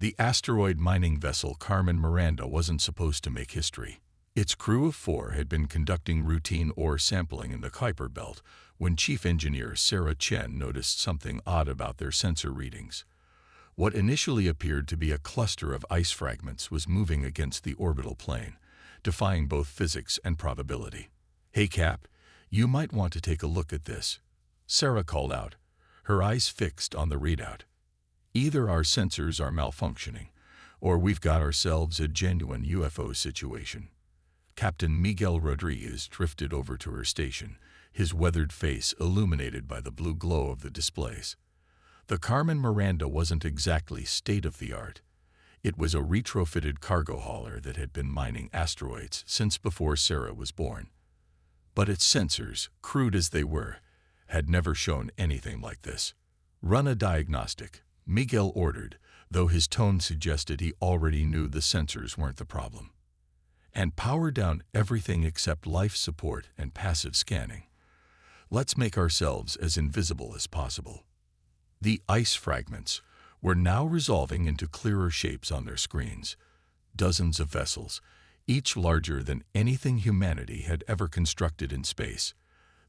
The asteroid mining vessel Carmen Miranda wasn't supposed to make history. Its crew of 4 had been conducting routine ore sampling in the Kuiper Belt when Chief Engineer Sarah Chen noticed something odd about their sensor readings. What initially appeared to be a cluster of ice fragments was moving against the orbital plane, defying both physics and probability. "Hey Cap, you might want to take a look at this," Sarah called out, her eyes fixed on the readout. "Either our sensors are malfunctioning, or we've got ourselves a genuine UFO situation." Captain Miguel Rodriguez drifted over to her station, his weathered face illuminated by the blue glow of the displays. The Carmen Miranda wasn't exactly state-of-the-art. It was a retrofitted cargo hauler that had been mining asteroids since before Sarah was born. But its sensors, crude as they were, had never shown anything like this. "Run a diagnostic," Miguel ordered, though his tone suggested he already knew the sensors weren't the problem. "And power down everything except life support and passive scanning. Let's make ourselves as invisible as possible." The ice fragments were now resolving into clearer shapes on their screens. Dozens of vessels, each larger than anything humanity had ever constructed in space.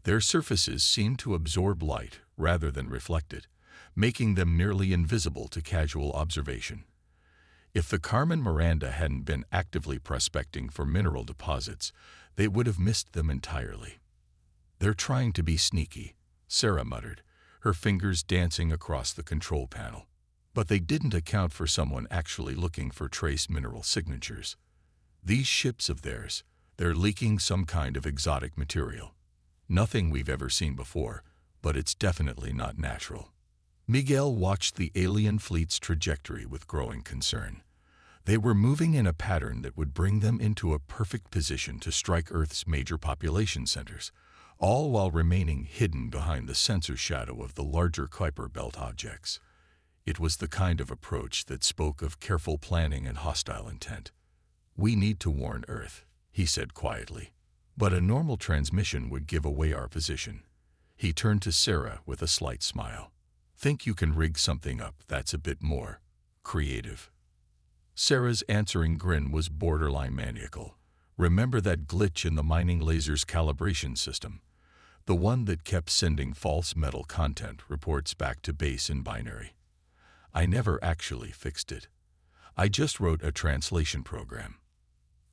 Their surfaces seemed to absorb light rather than reflect it, making them nearly invisible to casual observation. If the Carmen Miranda hadn't been actively prospecting for mineral deposits, they would have missed them entirely. "They're trying to be sneaky," Sarah muttered, her fingers dancing across the control panel. But they didn't account for someone actually looking for trace mineral signatures. "These ships of theirs, they're leaking some kind of exotic material. Nothing we've ever seen before, but it's definitely not natural." Miguel watched the alien fleet's trajectory with growing concern. They were moving in a pattern that would bring them into a perfect position to strike Earth's major population centers, all while remaining hidden behind the sensor shadow of the larger Kuiper Belt objects. It was the kind of approach that spoke of careful planning and hostile intent. "We need to warn Earth," he said quietly. "But a normal transmission would give away our position." He turned to Sarah with a slight smile. "Think you can rig something up that's a bit more creative?" Sarah's answering grin was borderline maniacal. "Remember that glitch in the mining laser's calibration system? The one that kept sending false metal content reports back to base in binary. I never actually fixed it. I just wrote a translation program."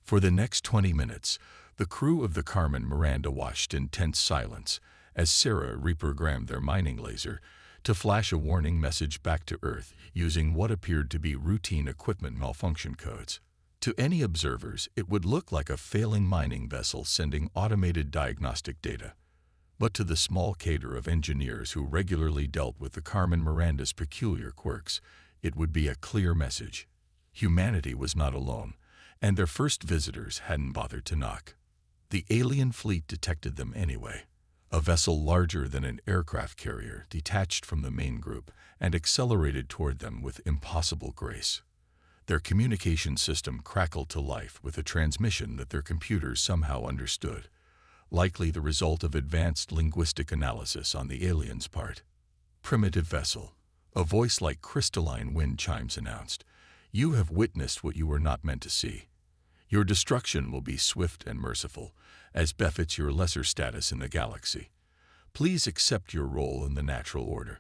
For the next 20 minutes, the crew of the Carmen Miranda watched in tense silence as Sarah reprogrammed their mining laser to flash a warning message back to Earth using what appeared to be routine equipment malfunction codes. To any observers, it would look like a failing mining vessel sending automated diagnostic data. But to the small cadre of engineers who regularly dealt with the Carmen Miranda's peculiar quirks, it would be a clear message. Humanity was not alone, and their first visitors hadn't bothered to knock. The alien fleet detected them anyway. A vessel larger than an aircraft carrier detached from the main group and accelerated toward them with impossible grace. Their communication system crackled to life with a transmission that their computers somehow understood, likely the result of advanced linguistic analysis on the alien's part. "Primitive vessel," a voice like crystalline wind chimes announced. "You have witnessed what you were not meant to see. Your destruction will be swift and merciful, as befits your lesser status in the galaxy. Please accept your role in the natural order."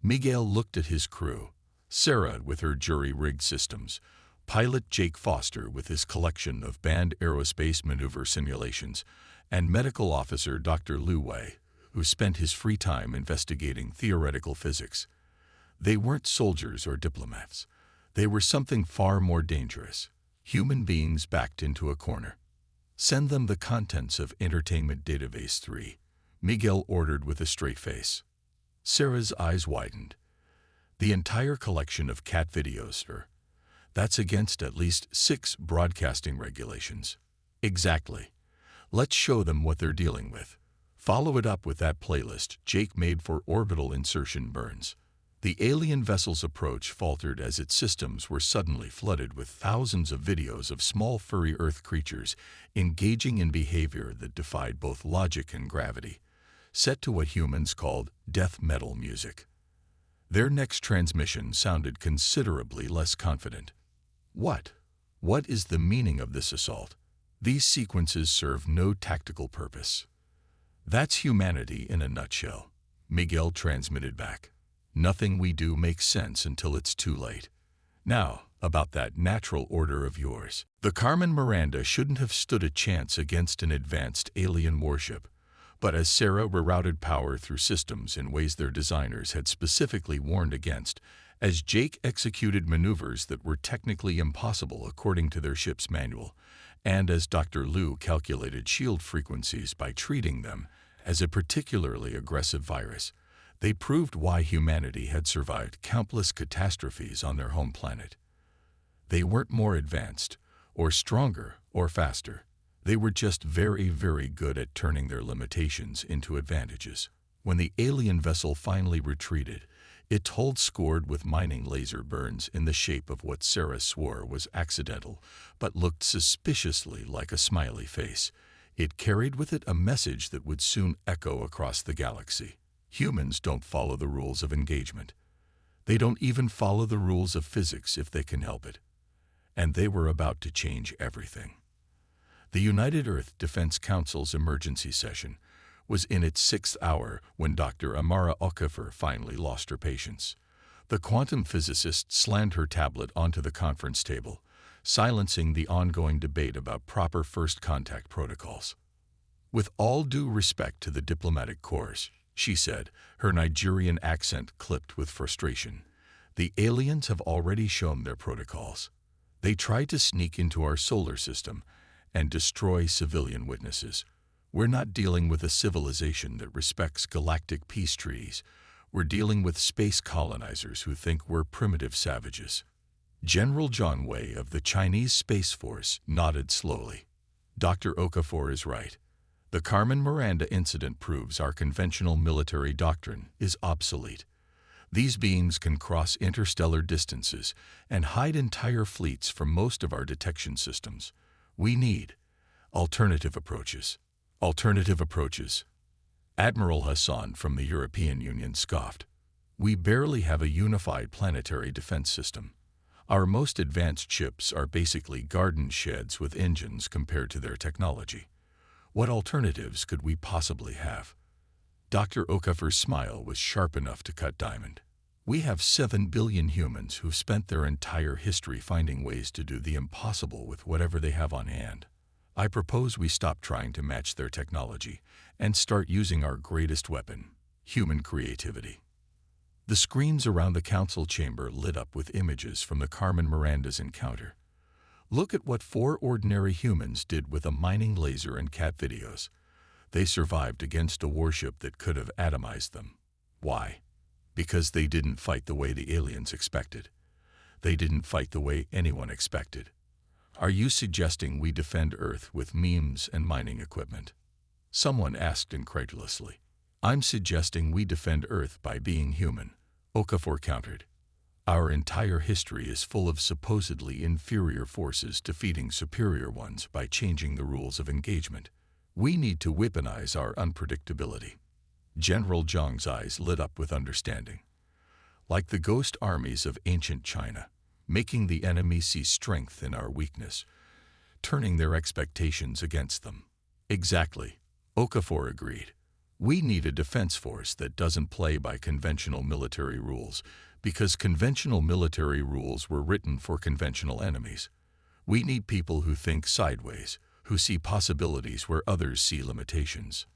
Miguel looked at his crew, Sarah with her jury-rigged systems, pilot Jake Foster with his collection of banned aerospace maneuver simulations, and medical officer Dr. Lu Wei, who spent his free time investigating theoretical physics. They weren't soldiers or diplomats. They were something far more dangerous. Human beings backed into a corner. "Send them the contents of Entertainment Database 3, Miguel ordered with a straight face. Sarah's eyes widened. "The entire collection of cat videos, sir. That's against at least 6 broadcasting regulations." "Exactly. Let's show them what they're dealing with." Follow it up with that playlist Jake made for orbital insertion burns. The alien vessel's approach faltered as its systems were suddenly flooded with thousands of videos of small furry Earth creatures engaging in behavior that defied both logic and gravity, set to what humans called death metal music. Their next transmission sounded considerably less confident. What? What is the meaning of this assault? These sequences serve no tactical purpose. That's humanity in a nutshell, Miguel transmitted back. Nothing we do makes sense until it's too late. Now, about that natural order of yours. The Carmen Miranda shouldn't have stood a chance against an advanced alien warship, but as Sarah rerouted power through systems in ways their designers had specifically warned against, as Jake executed maneuvers that were technically impossible according to their ship's manual, and as Dr. Liu calculated shield frequencies by treating them as a particularly aggressive virus, they proved why humanity had survived countless catastrophes on their home planet. They weren't more advanced, or stronger, or faster. They were just very, very good at turning their limitations into advantages. When the alien vessel finally retreated, it scored with mining laser burns in the shape of what Sarah swore was accidental, but looked suspiciously like a smiley face. It carried with it a message that would soon echo across the galaxy. Humans don't follow the rules of engagement. They don't even follow the rules of physics if they can help it. And they were about to change everything. The United Earth Defense Council's emergency session was in its 6th hour when Dr. Amara Okafor finally lost her patience. The quantum physicist slammed her tablet onto the conference table, silencing the ongoing debate about proper first contact protocols. With all due respect to the diplomatic corps, she said, her Nigerian accent clipped with frustration, the aliens have already shown their protocols. They tried to sneak into our solar system and destroy civilian witnesses. We're not dealing with a civilization that respects galactic peace treaties. We're dealing with space colonizers who think we're primitive savages. General John Wei of the Chinese Space Force nodded slowly. Dr. Okafor is right. The Carmen Miranda incident proves our conventional military doctrine is obsolete. These beams can cross interstellar distances and hide entire fleets from most of our detection systems. We need alternative approaches. Alternative approaches. Admiral Hassan from the European Union scoffed. We barely have a unified planetary defense system. Our most advanced ships are basically garden sheds with engines compared to their technology. What alternatives could we possibly have? Dr. Okafor's smile was sharp enough to cut diamond. We have 7 billion humans who've spent their entire history finding ways to do the impossible with whatever they have on hand. I propose we stop trying to match their technology and start using our greatest weapon, human creativity. The screens around the council chamber lit up with images from the Carmen Miranda's encounter. Look at what 4 ordinary humans did with a mining laser and cat videos. They survived against a warship that could have atomized them. Why? Because they didn't fight the way the aliens expected. They didn't fight the way anyone expected. Are you suggesting we defend Earth with memes and mining equipment? Someone asked incredulously. I'm suggesting we defend Earth by being human, Okafor countered. Our entire history is full of supposedly inferior forces defeating superior ones by changing the rules of engagement. We need to weaponize our unpredictability. General Zhang's eyes lit up with understanding. Like the ghost armies of ancient China, making the enemy see strength in our weakness, turning their expectations against them. Exactly, Okafor agreed. We need a defense force that doesn't play by conventional military rules, because conventional military rules were written for conventional enemies. We need people who think sideways, who see possibilities where others see limitations.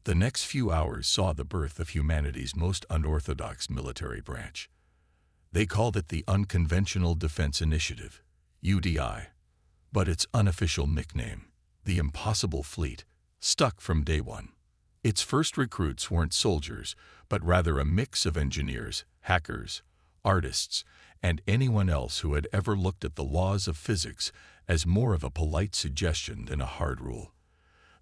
The next few hours saw the birth of humanity's most unorthodox military branch. They called it the Unconventional Defense Initiative, UDI, but its unofficial nickname, the Impossible Fleet, stuck from day one. Its first recruits weren't soldiers, but rather a mix of engineers, hackers, artists, and anyone else who had ever looked at the laws of physics as more of a polite suggestion than a hard rule.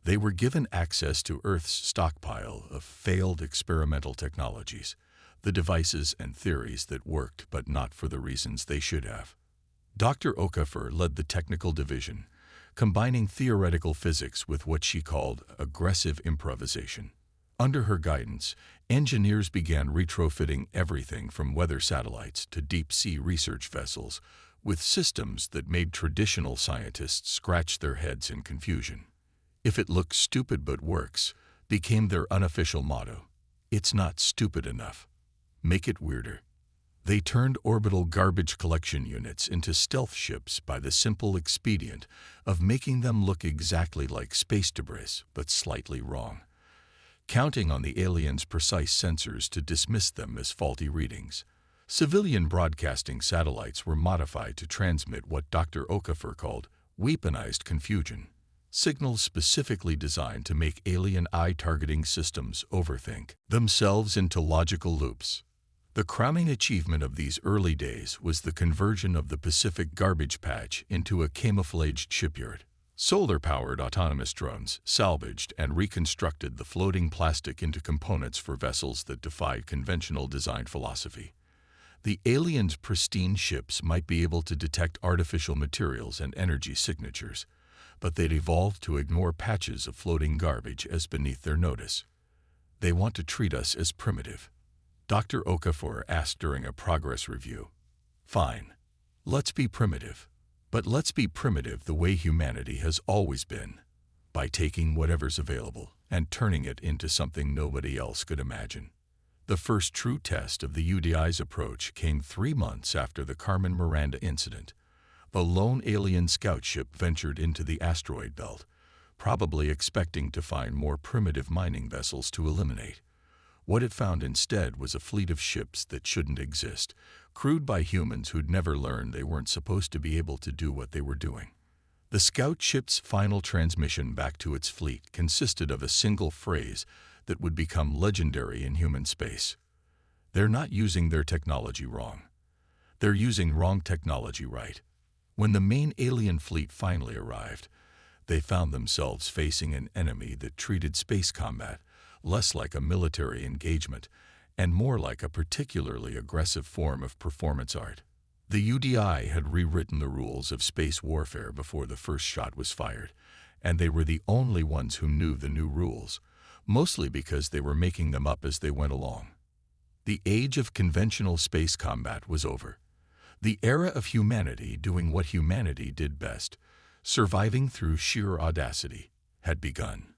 They were given access to Earth's stockpile of failed experimental technologies, the devices and theories that worked but not for the reasons they should have. Dr. Okafor led the technical division, combining theoretical physics with what she called aggressive improvisation. Under her guidance, engineers began retrofitting everything from weather satellites to deep-sea research vessels with systems that made traditional scientists scratch their heads in confusion. "If it looks stupid but works," became their unofficial motto. "It's not stupid enough. Make it weirder." They turned orbital garbage collection units into stealth ships by the simple expedient of making them look exactly like space debris, but slightly wrong, counting on the aliens' precise sensors to dismiss them as faulty readings. Civilian broadcasting satellites were modified to transmit what Dr. Okafor called weaponized confusion, signals specifically designed to make alien eye-targeting systems overthink themselves into logical loops. The crowning achievement of these early days was the conversion of the Pacific garbage patch into a camouflaged shipyard. Solar-powered autonomous drones salvaged and reconstructed the floating plastic into components for vessels that defied conventional design philosophy. The aliens' pristine ships might be able to detect artificial materials and energy signatures, but they'd evolved to ignore patches of floating garbage as beneath their notice. "They want to treat us as primitive," Dr. Okafor asked during a progress review. "Fine. Let's be primitive. But let's be primitive the way humanity has always been, by taking whatever's available and turning it into something nobody else could imagine." The first true test of the UDI's approach came 3 months after the Carmen Miranda incident. A lone alien scout ship ventured into the asteroid belt, probably expecting to find more primitive mining vessels to eliminate. What it found instead was a fleet of ships that shouldn't exist, crewed by humans who'd never learned they weren't supposed to be able to do what they were doing. The scout ship's final transmission back to its fleet consisted of a single phrase that would become legendary in human space: "They're not using their technology wrong. They're using wrong technology right." When the main alien fleet finally arrived, they found themselves facing an enemy that treated space combat less like a military engagement and more like a particularly aggressive form of performance art. The UDI had rewritten the rules of space warfare before the first shot was fired, and they were the only ones who knew the new rules, mostly because they were making them up as they went along. The age of conventional space combat was over. The era of humanity doing what humanity did best, surviving through sheer audacity, had begun.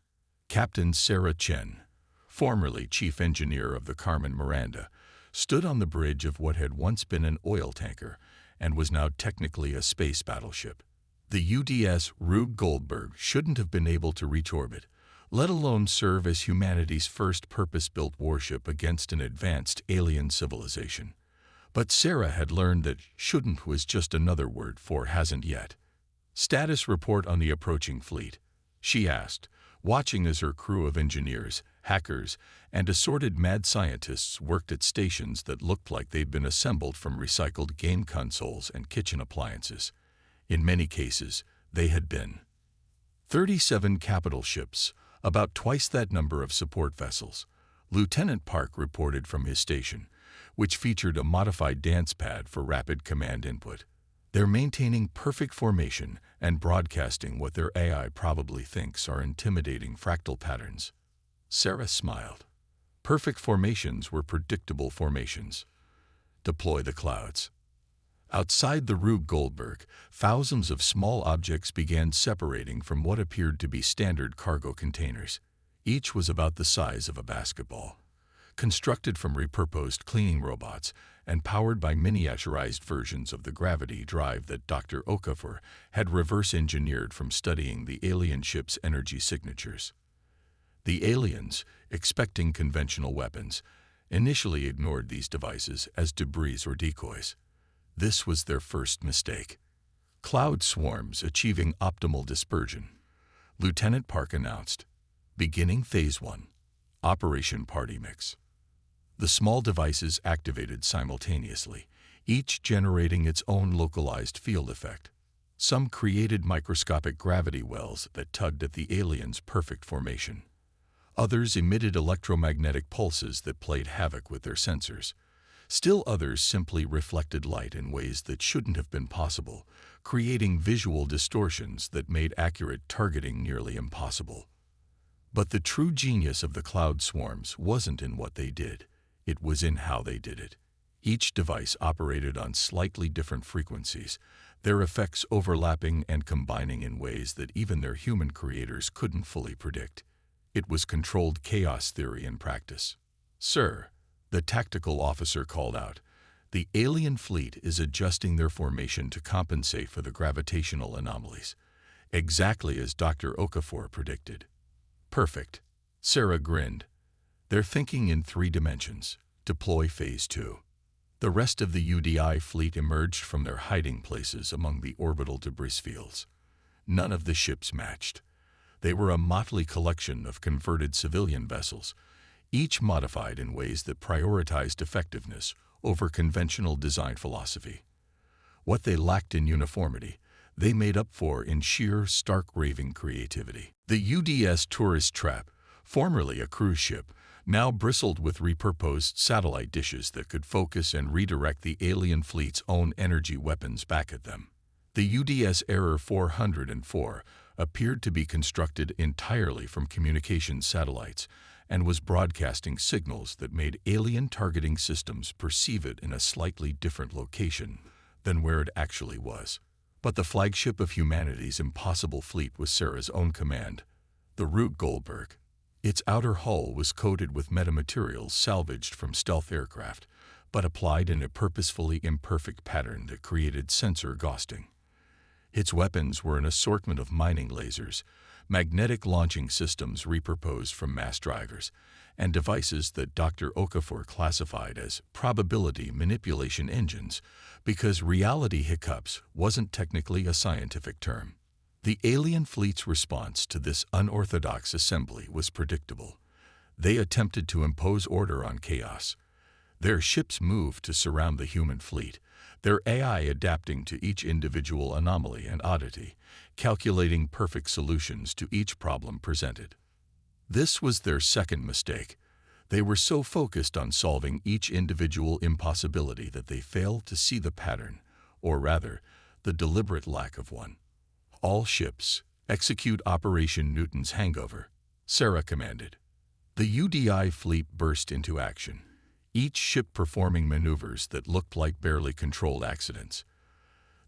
Captain Sarah Chen, formerly chief engineer of the Carmen Miranda, stood on the bridge of what had once been an oil tanker and was now technically a space battleship. The UDS Rube Goldberg shouldn't have been able to reach orbit, let alone serve as humanity's first purpose-built warship against an advanced alien civilization. But Sarah had learned that shouldn't was just another word for hasn't yet. "Status report on the approaching fleet," she asked, watching as her crew of engineers, hackers, and assorted mad scientists worked at stations that looked like they'd been assembled from recycled game consoles and kitchen appliances. In many cases, they had been. 37 capital ships, about twice that number of support vessels. Lieutenant Park reported from his station, which featured a modified dance pad for rapid command input. "They're maintaining perfect formation and broadcasting what their AI probably thinks are intimidating fractal patterns." Sarah smiled. Perfect formations were predictable formations. Deploy the clouds. Outside the Rube Goldberg, thousands of small objects began separating from what appeared to be standard cargo containers. Each was about the size of a basketball, constructed from repurposed cleaning robots and powered by miniaturized versions of the gravity drive that Dr. Okafor had reverse-engineered from studying the alien ship's energy signatures. The aliens, expecting conventional weapons, initially ignored these devices as debris or decoys. This was their first mistake. "Cloud swarms achieving optimal dispersion," Lieutenant Park announced. "Beginning Phase 1, Operation Party Mix." The small devices activated simultaneously, each generating its own localized field effect. Some created microscopic gravity wells that tugged at the aliens' perfect formation. Others emitted electromagnetic pulses that played havoc with their sensors. Still others simply reflected light in ways that shouldn't have been possible, creating visual distortions that made accurate targeting nearly impossible. But the true genius of the cloud swarms wasn't in what they did. It was in how they did it. Each device operated on slightly different frequencies, their effects overlapping and combining in ways that even their human creators couldn't fully predict. It was controlled chaos theory in practice. "Sir," the tactical officer called out, "the alien fleet is adjusting their formation to compensate for the gravitational anomalies, exactly as Dr. Okafor predicted." "Perfect." Sarah grinned. "They're thinking in 3 dimensions. Deploy Phase 2. The rest of the UDI fleet emerged from their hiding places among the orbital debris fields. None of the ships matched. They were a motley collection of converted civilian vessels, each modified in ways that prioritized effectiveness over conventional design philosophy. What they lacked in uniformity, they made up for in sheer, stark raving creativity. The UDS Tourist Trap, formerly a cruise ship, now bristled with repurposed satellite dishes that could focus and redirect the alien fleet's own energy weapons back at them. The UDS Error 404 appeared to be constructed entirely from communications satellites and was broadcasting signals that made alien targeting systems perceive it in a slightly different location than where it actually was. But the flagship of humanity's impossible fleet was Sarah's own command, the Rube Goldberg. Its outer hull was coated with metamaterials salvaged from stealth aircraft, but applied in a purposefully imperfect pattern that created sensor ghosting. Its weapons were an assortment of mining lasers, magnetic launching systems repurposed from mass drivers, and devices that Dr. Okafor classified as probability manipulation engines because reality hiccups wasn't technically a scientific term. The alien fleet's response to this unorthodox assembly was predictable. They attempted to impose order on chaos. Their ships moved to surround the human fleet, their AI adapting to each individual anomaly and oddity, calculating perfect solutions to each problem presented. This was their second mistake. They were so focused on solving each individual impossibility that they failed to see the pattern, or rather, the deliberate lack of one. "All ships, execute Operation Newton's Hangover," Sarah commanded. The UDI fleet burst into action, each ship performing maneuvers that looked like barely controlled accidents.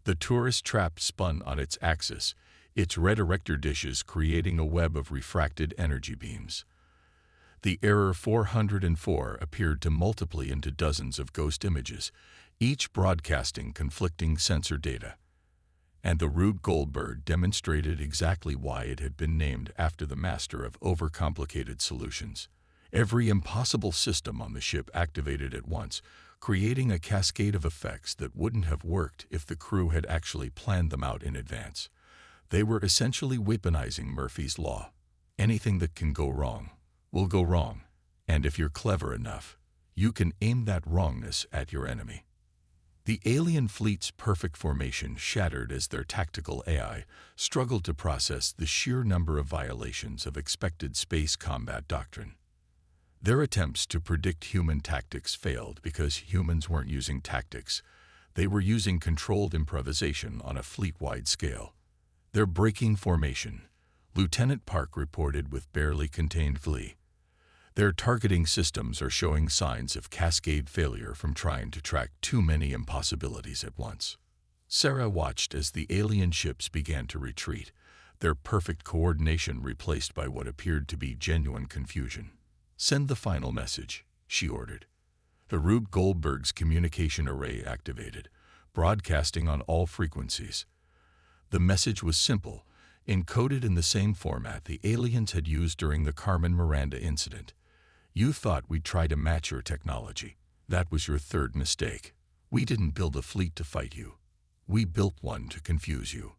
The tourist trap spun on its axis, its redirector dishes creating a web of refracted energy beams. The Error 404 appeared to multiply into dozens of ghost images, each broadcasting conflicting sensor data. And the Rube Goldberg demonstrated exactly why it had been named after the master of overcomplicated solutions. Every impossible system on the ship activated at once, creating a cascade of effects that wouldn't have worked if the crew had actually planned them out in advance. They were essentially weaponizing Murphy's Law. Anything that can go wrong will go wrong, and if you're clever enough, you can aim that wrongness at your enemy. The alien fleet's perfect formation shattered as their tactical AI struggled to process the sheer number of violations of expected space combat doctrine. Their attempts to predict human tactics failed because humans weren't using tactics. They were using controlled improvisation on a fleet-wide scale. "They're breaking formation," Lieutenant Park reported with barely contained glee. "Their targeting systems are showing signs of cascade failure from trying to track too many impossibilities at once." Sarah watched as the alien ships began to retreat, their perfect coordination replaced by what appeared to be genuine confusion. "Send the final message," she ordered. The Rube Goldberg's communication array activated, broadcasting on all frequencies. The message was simple, encoded in the same format the aliens had used during the Carmen Miranda incident. "You thought we'd try to match your technology. That was your third mistake. We didn't build a fleet to fight you. We built one to confuse you.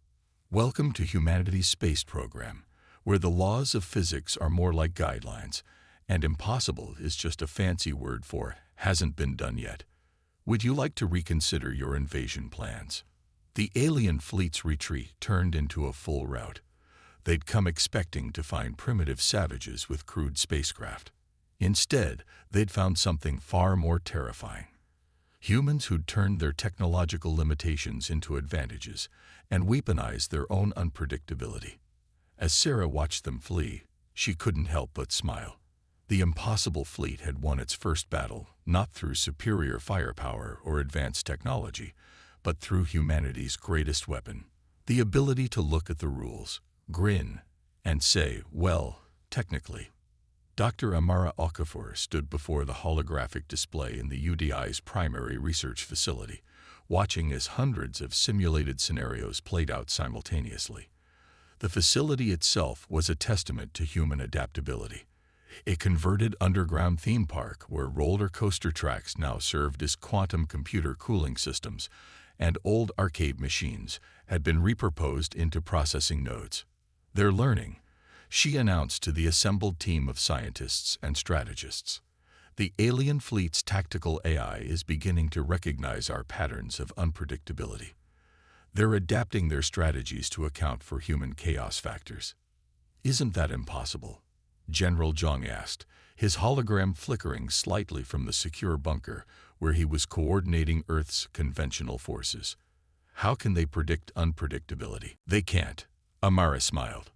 Welcome to humanity's space program, where the laws of physics are more like guidelines, and impossible is just a fancy word for hasn't been done yet. Would you like to reconsider your invasion plans?" The alien fleet's retreat turned into a full rout. They'd come expecting to find primitive savages with crude spacecraft. Instead, they'd found something far more terrifying. Humans who'd turned their technological limitations into advantages and weaponized their own unpredictability. As Sarah watched them flee, She couldn't help but smile. The impossible fleet had won its first battle, not through superior firepower or advanced technology, but through humanity's greatest weapon, the ability to look at the rules, grin, and say, well, technically. Dr. Amara Okafor stood before the holographic display in the UDI's primary research facility, watching as hundreds of simulated scenarios played out simultaneously. The facility itself was a testament to human adaptability. A converted underground theme park where roller coaster tracks now served as quantum computer cooling systems, and old arcade machines had been repurposed into processing nodes. They're learning, she announced to the assembled team of scientists and strategists. The alien fleet's tactical AI is beginning to recognize our patterns of unpredictability. They're adapting their strategies to account for human chaos factors. Isn't that impossible? General Zhang asked, his hologram flickering slightly from the secure bunker where he was coordinating Earth's conventional forces. How can they predict unpredictability? They can't, Amara smiled.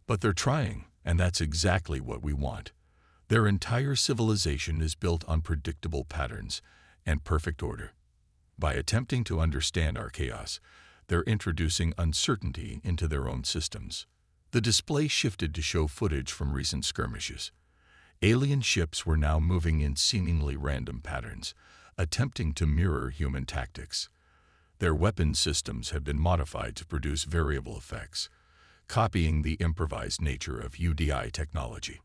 But they're trying, and that's exactly what we want. Their entire civilization is built on predictable patterns and perfect order. By attempting to understand our chaos, they're introducing uncertainty into their own systems. The display shifted to show footage from recent skirmishes. Alien ships were now moving in seemingly random patterns, attempting to mirror human tactics. Their weapon systems have been modified to produce variable effects, copying the improvised nature of UDI technology.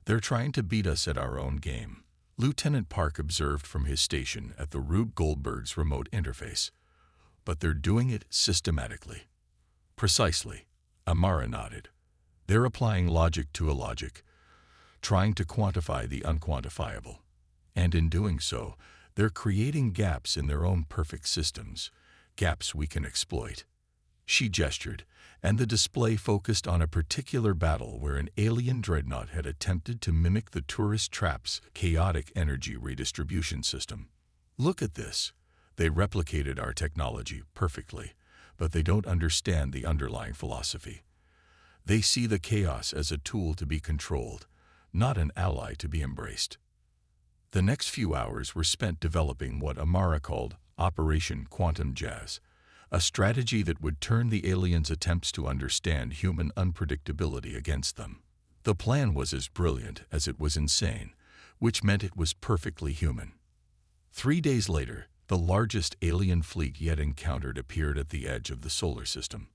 They're trying to beat us at our own game, Lieutenant Park observed from his station at the Rube Goldberg's remote interface. But they're doing it systematically. Precisely, Amara nodded. They're applying logic to illogic, trying to quantify the unquantifiable. And in doing so, they're creating gaps in their own perfect systems, gaps we can exploit. She gestured, and the display focused on a particular battle where an alien dreadnought had attempted to mimic the tourist trap's chaotic energy redistribution system. Look at this. They replicated our technology perfectly, but they don't understand the underlying philosophy. They see the chaos as a tool to be controlled, not an ally to be embraced. The next few hours were spent developing what Amara called Operation Quantum Jazz, a strategy that would turn the aliens' attempts to understand human unpredictability against them. The plan was as brilliant as it was insane, which meant it was perfectly human. 3 days later, the largest alien fleet yet encountered appeared at the edge of the solar system.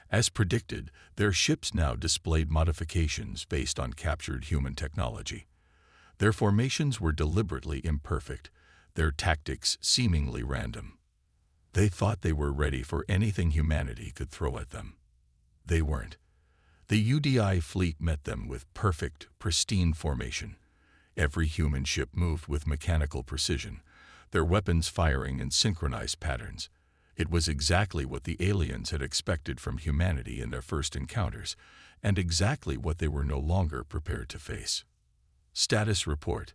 As predicted, their ships now displayed modifications based on captured human technology. Their formations were deliberately imperfect, their tactics seemingly random. They thought they were ready for anything humanity could throw at them. They weren't. The UDI fleet met them with perfect, pristine formation. Every human ship moved with mechanical precision, their weapons firing in synchronized patterns. It was exactly what the aliens had expected from humanity in their first encounters, and exactly what they were no longer prepared to face. Status report,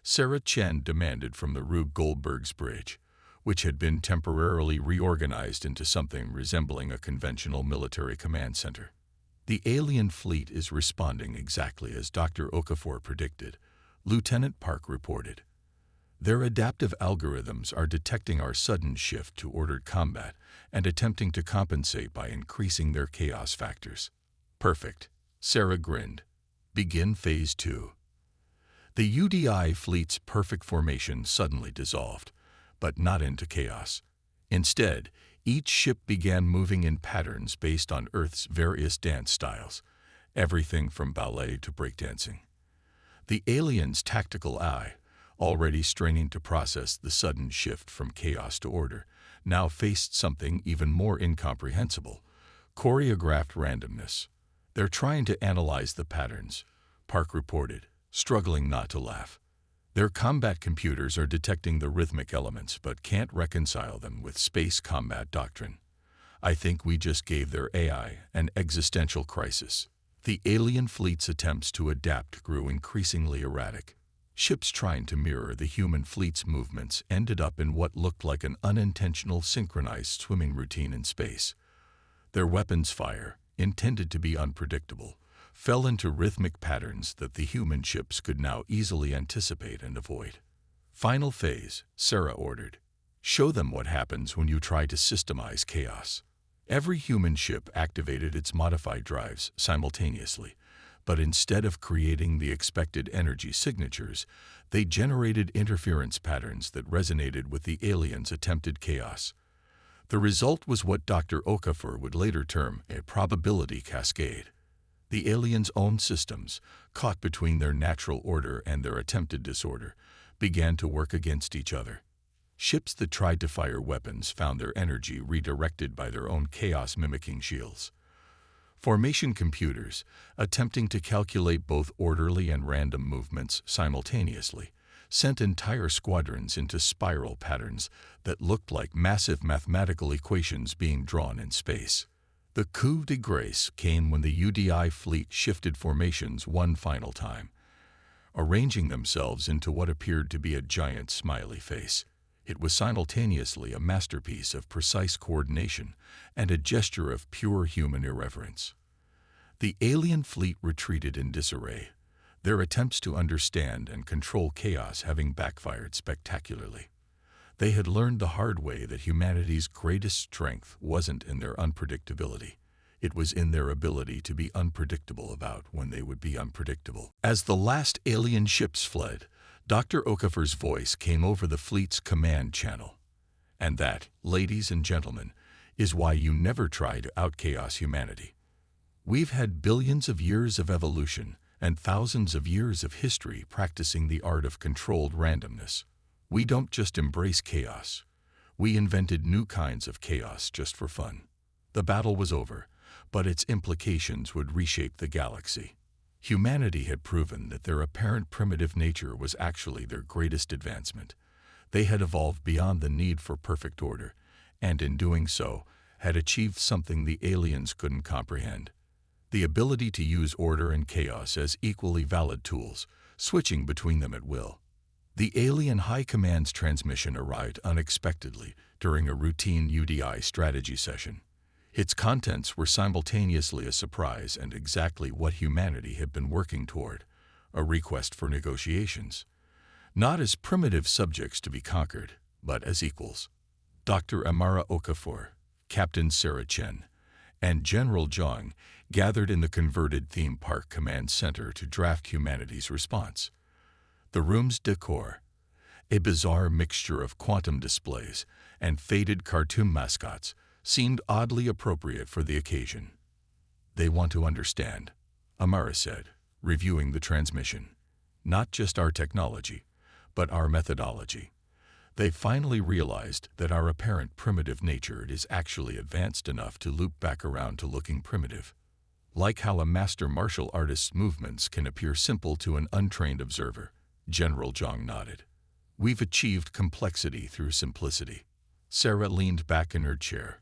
Sarah Chen demanded from the Rube Goldberg's bridge, which had been temporarily reorganized into something resembling a conventional military command center. The alien fleet is responding exactly as Dr. Okafor predicted, Lieutenant Park reported. Their adaptive algorithms are detecting our sudden shift to ordered combat and attempting to compensate by increasing their chaos factors. Perfect, Sarah grinned. Begin Phase 2. The UDI fleet's perfect formation suddenly dissolved, but not into chaos. Instead, each ship began moving in patterns based on Earth's various dance styles, everything from ballet to breakdancing. The aliens' tactical eye, already straining to process the sudden shift from chaos to order, now faced something even more incomprehensible: choreographed randomness. They're trying to analyze the patterns, Park reported, struggling not to laugh. Their combat computers are detecting the rhythmic elements but can't reconcile them with space combat doctrine. I think we just gave their AI an existential crisis. The alien fleet's attempts to adapt grew increasingly erratic. Ships trying to mirror the human fleet's movements ended up in what looked like an unintentional synchronized swimming routine in space. Their weapons fire, intended to be unpredictable, fell into rhythmic patterns that the human ships could now easily anticipate and avoid. Final phase, Sarah ordered. Show them what happens when you try to systemize chaos. Every human ship activated its modified drives simultaneously, but instead of creating the expected energy signatures, they generated interference patterns that resonated with the aliens' attempted chaos. The result was what Dr. Okafor would later term a probability cascade. The aliens' own systems, caught between their natural order and their attempted disorder, began to work against each other. Ships that tried to fire weapons found their energy redirected by their own chaos-mimicking shields. Formation computers, attempting to calculate both orderly and random movements simultaneously, sent entire squadrons into spiral patterns that looked like massive mathematical equations being drawn in space. The coup de grace came when the UDI fleet shifted formations one final time, arranging themselves into what appeared to be a giant smiley face. It was simultaneously a masterpiece of precise coordination and a gesture of pure human irreverence. The alien fleet retreated in disarray, their attempts to understand and control chaos having backfired spectacularly. They had learned the hard way that humanity's greatest strength wasn't in their unpredictability. It was in their ability to be unpredictable about when they would be unpredictable. As the last alien ships fled, Dr. Okafor's voice came over the fleet's command channel. And that, ladies and gentlemen, is why you never try to out-chaos humanity. We've had billions of years of evolution and thousands of years of history practicing the art of controlled randomness. We don't just embrace chaos. We invented new kinds of chaos just for fun. The battle was over, but its implications would reshape the galaxy. Humanity had proven that their apparent primitive nature was actually their greatest advancement. They had evolved beyond the need for perfect order, and in doing so, had achieved something the aliens couldn't comprehend. The ability to use order and chaos as equally valid tools, switching between them at will. The alien High Command's transmission arrived unexpectedly during a routine UDI strategy session. Its contents were simultaneously a surprise and exactly what humanity had been working toward, a request for negotiations. Not as primitive subjects to be conquered, but as equals. Dr. Amara Okafor, Captain Sarah Chen, and General Zhang gathered in the converted theme park command center to draft humanity's response. The room's decor, a bizarre mixture of quantum displays and faded cartoon mascots, seemed oddly appropriate for the occasion. They want to understand, Amara said, reviewing the transmission. Not just our technology, but our methodology. They finally realized that our apparent primitive nature is actually advanced enough to loop back around to looking primitive. Like how a master martial artist's movements can appear simple to an untrained observer, General Zhang nodded. We've achieved complexity through simplicity. Sarah leaned back in her chair,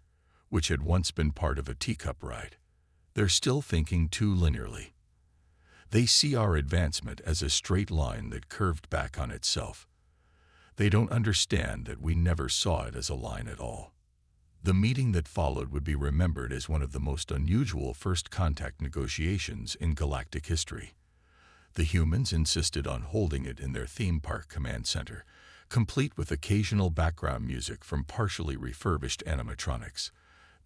which had once been part of a teacup ride. They're still thinking too linearly. They see our advancement as a straight line that curved back on itself. They don't understand that we never saw it as a line at all. The meeting that followed would be remembered as one of the most unusual first contact negotiations in galactic history. The humans insisted on holding it in their theme park command center, complete with occasional background music from partially refurbished animatronics.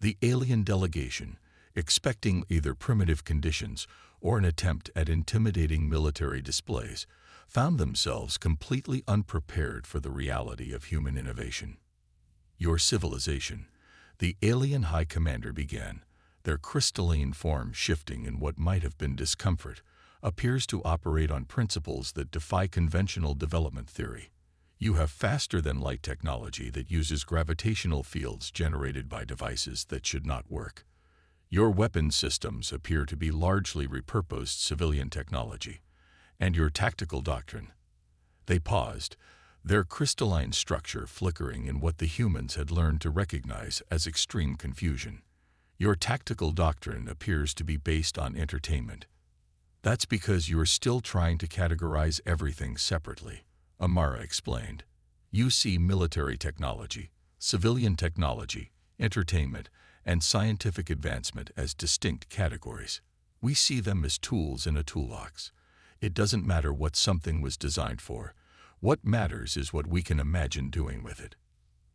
The alien delegation, expecting either primitive conditions or an attempt at intimidating military displays, found themselves completely unprepared for the reality of human innovation. Your civilization, the alien high commander began, their crystalline form shifting in what might have been discomfort, appears to operate on principles that defy conventional development theory. You have faster-than-light technology that uses gravitational fields generated by devices that should not work. Your weapon systems appear to be largely repurposed civilian technology. And your tactical doctrine. They paused, their crystalline structure flickering in what the humans had learned to recognize as extreme confusion. Your tactical doctrine appears to be based on entertainment. That's because you're still trying to categorize everything separately, Amara explained. You see military technology, civilian technology, entertainment, and scientific advancement as distinct categories. We see them as tools in a toolbox. It doesn't matter what something was designed for. What matters is what we can imagine doing with it.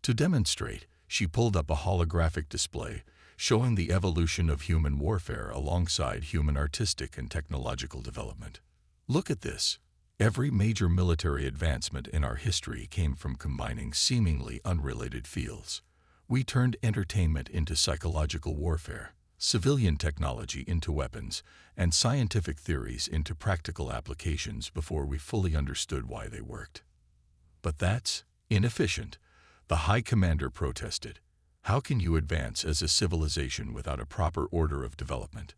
To demonstrate, she pulled up a holographic display showing the evolution of human warfare alongside human artistic and technological development. Look at this. Every major military advancement in our history came from combining seemingly unrelated fields. We turned entertainment into psychological warfare, civilian technology into weapons, and scientific theories into practical applications before we fully understood why they worked. But that's inefficient. The High Commander protested. How can you advance as a civilization without a proper order of development?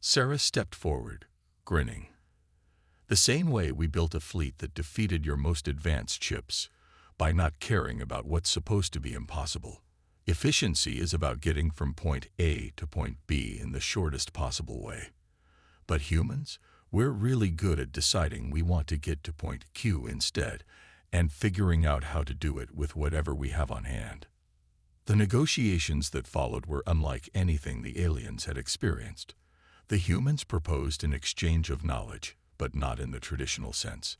Sarah stepped forward, grinning. The same way we built a fleet that defeated your most advanced ships, by not caring about what's supposed to be impossible. Efficiency is about getting from point A to point B in the shortest possible way. But humans, we're really good at deciding we want to get to point Q instead, and figuring out how to do it with whatever we have on hand. The negotiations that followed were unlike anything the aliens had experienced. The humans proposed an exchange of knowledge, but not in the traditional sense.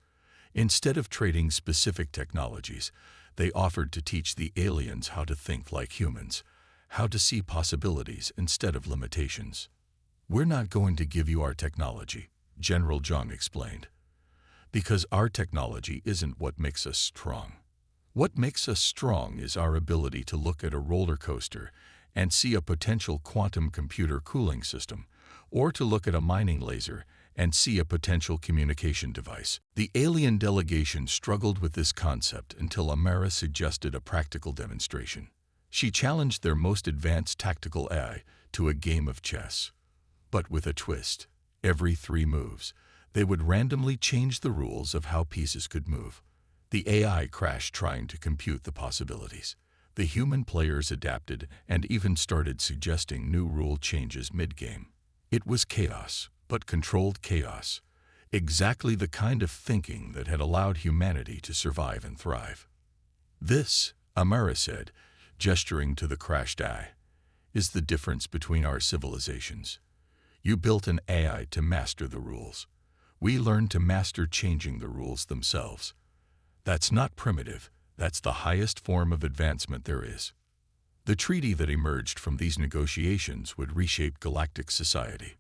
Instead of trading specific technologies, they offered to teach the aliens how to think like humans, how to see possibilities instead of limitations. We're not going to give you our technology, General Zhang explained, because our technology isn't what makes us strong. What makes us strong is our ability to look at a roller coaster and see a potential quantum computer cooling system, or to look at a mining laser and see a potential communication device. The alien delegation struggled with this concept until Amara suggested a practical demonstration. She challenged their most advanced tactical AI to a game of chess. But with a twist. Every 3 moves, they would randomly change the rules of how pieces could move. The AI crashed trying to compute the possibilities. The human players adapted and even started suggesting new rule changes mid-game. It was chaos, but controlled chaos. Exactly the kind of thinking that had allowed humanity to survive and thrive. This, Amara said, gesturing to the crashed AI, is the difference between our civilizations. You built an AI to master the rules. We learned to master changing the rules themselves. That's not primitive, that's the highest form of advancement there is. The treaty that emerged from these negotiations would reshape galactic society.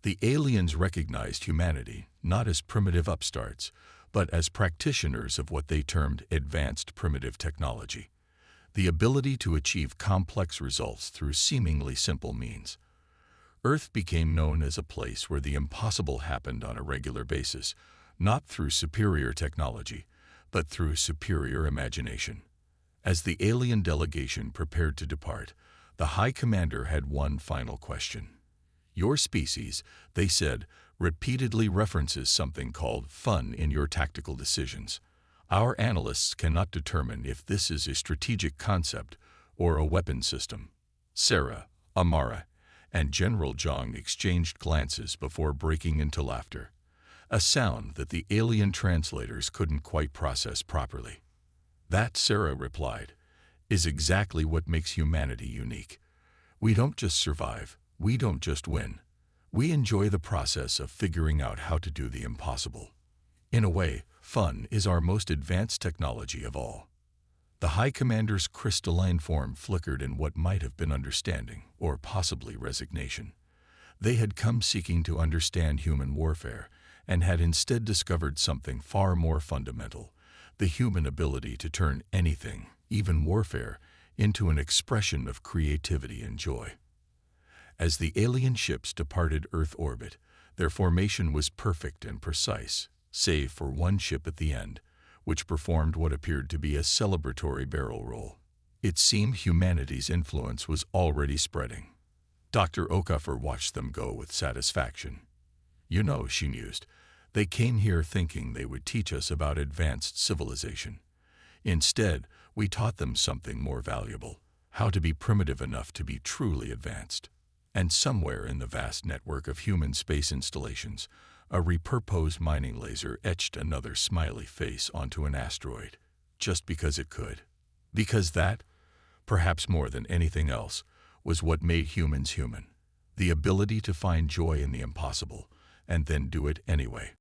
The aliens recognized humanity not as primitive upstarts, but as practitioners of what they termed advanced primitive technology. The ability to achieve complex results through seemingly simple means. Earth became known as a place where the impossible happened on a regular basis, not through superior technology, but through superior imagination. As the alien delegation prepared to depart, the High Commander had one final question. Your species, they said, repeatedly references something called fun in your tactical decisions. Our analysts cannot determine if this is a strategic concept or a weapon system. Sarah, Amara, and General Zhang exchanged glances before breaking into laughter, a sound that the alien translators couldn't quite process properly. That, Sarah replied, is exactly what makes humanity unique. We don't just survive, we don't just win. We enjoy the process of figuring out how to do the impossible. In a way, fun is our most advanced technology of all. The High Commander's crystalline form flickered in what might have been understanding, or possibly resignation. They had come seeking to understand human warfare, and had instead discovered something far more fundamental, the human ability to turn anything, even warfare, into an expression of creativity and joy. As the alien ships departed Earth orbit, their formation was perfect and precise, save for one ship at the end, which performed what appeared to be a celebratory barrel roll. It seemed humanity's influence was already spreading. Dr. Okafor watched them go with satisfaction. You know, she mused, they came here thinking they would teach us about advanced civilization. Instead, we taught them something more valuable, how to be primitive enough to be truly advanced. And somewhere in the vast network of human space installations, a repurposed mining laser etched another smiley face onto an asteroid, just because it could. Because that, perhaps more than anything else, was what made humans human. the ability to find joy in the impossible, and then do it anyway.